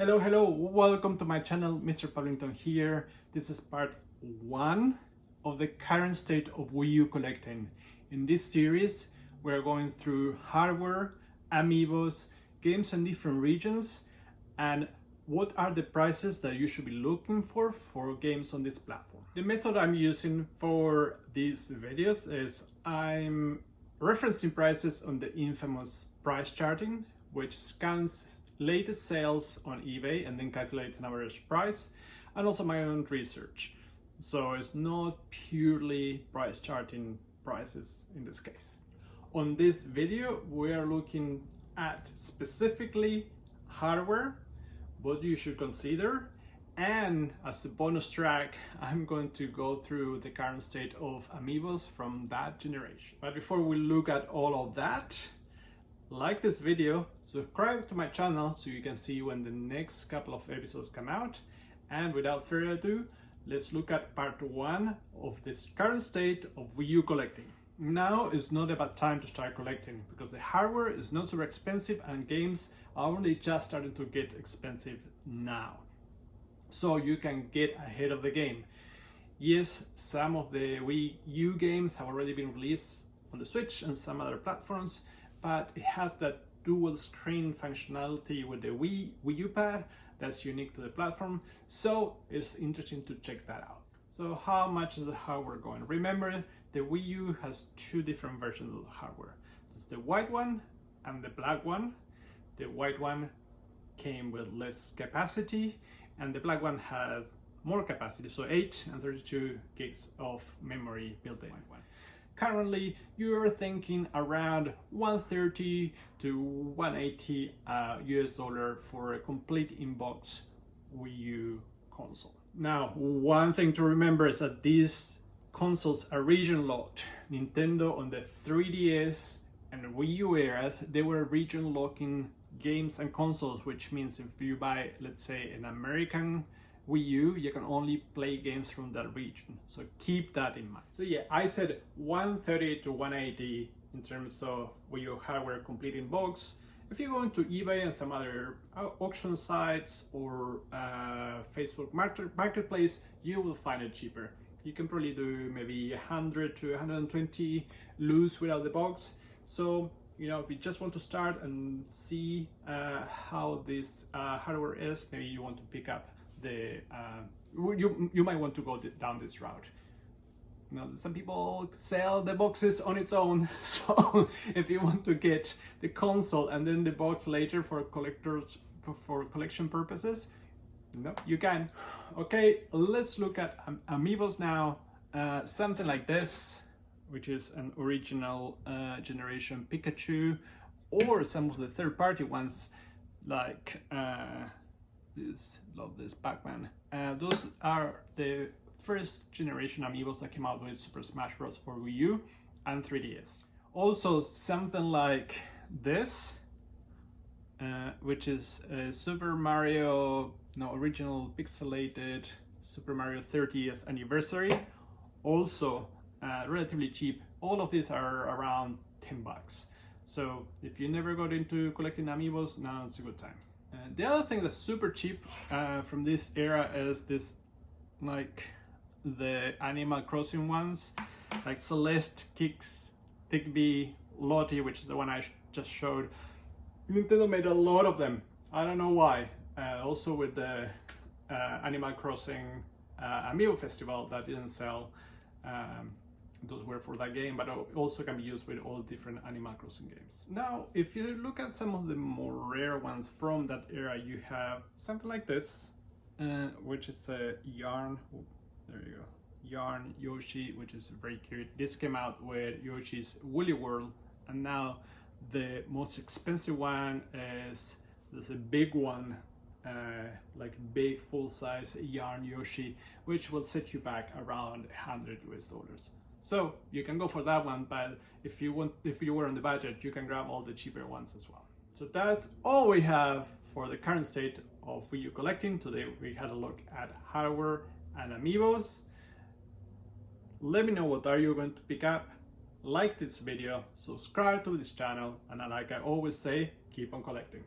Hello, welcome to my channel, Mr. Pablington here. This is part 1 of the current state of Wii U Collecting. In this series, we're going through hardware, Amiibos, games in different regions, and what are the prices that you should be looking for games on this platform. The method I'm using for these videos is I'm referencing prices on the infamous price charting, which scans latest sales on eBay and then calculates an average price, and also my own research. So it's not purely price charting prices in this case. On this video, we are looking at specifically hardware, what you should consider, and as a bonus track, I'm going to go through the current state of Amiibos from that generation. But before we look at all of that, like this video, subscribe to my channel so you can see when the next couple of episodes come out, and without further ado, let's look at part 1 of this current state of Wii U Collecting. Now is not a bad time to start collecting because the hardware is not super expensive and games are only just starting to get expensive now. So you can get ahead of the game. Yes, some of the Wii U games have already been released on the Switch and some other platforms, but it has that dual screen functionality with the Wii U pad that's unique to the platform, so it's interesting to check that out. So how much is the hardware going? Remember, the Wii U has 2 different versions of the hardware. It's the white one and the black one. The white one came with less capacity and the black one had more capacity, so 8 and 32 gigs of memory built in. Currently, you're thinking around $130 to $180 US for a complete in-box Wii U console. Now, one thing to remember is that these consoles are region locked. Nintendo on the 3DS and Wii U eras, they were region locking games and consoles, which means if you buy, let's say, an American Wii U, you can only play games from that region, so keep that in mind. So yeah, I said 130 to 180 in terms of Wii U hardware complete in box. If you go into eBay and some other auction sites or Facebook marketplace, you will find it cheaper. You can probably do maybe 100 to 120 loose without the box. So you know, if you just want to start and see how this hardware is, maybe you want to pick up the you might want to go down this route. You know, some people sell the boxes on its own, so if you want to get the console and then the box later for collection purposes, no, you can. Okay, let's look at Amiibos now. Something like this, which is an original generation Pikachu, or some of the third-party ones like love this Pac-Man. Those are the first generation Amiibos that came out with Super Smash Bros. For Wii U and 3DS. Also something like this, which is a Super Mario, original pixelated Super Mario 30th anniversary. Also relatively cheap. All of these are around $10. So if you never got into collecting Amiibos, now it's a good time. The other thing that's super cheap from this era is this, like the Animal Crossing ones, like Celeste, Kix, Tigby, Lottie, which is the one I just showed. Nintendo made a lot of them. I don't know why. Also with the Animal Crossing Amiibo Festival that didn't sell. Those were for that game, but also can be used with all different Animal Crossing games. Now, if you look at some of the more rare ones from that era, you have something like this, which is a Yarn, there you go, Yarn Yoshi, which is very cute. This came out with Yoshi's Woolly World, and now the most expensive one is there's a big one, like big full-size Yarn Yoshi, which will set you back around $100 US. So you can go for that one, but if you were on the budget, you can grab all the cheaper ones as well. So that's all we have for the current state of Wii U Collecting. Today we had a look at hardware and Amiibos. Let me know what are you going to pick up. Like this video, subscribe to this channel, and like I always say, keep on collecting.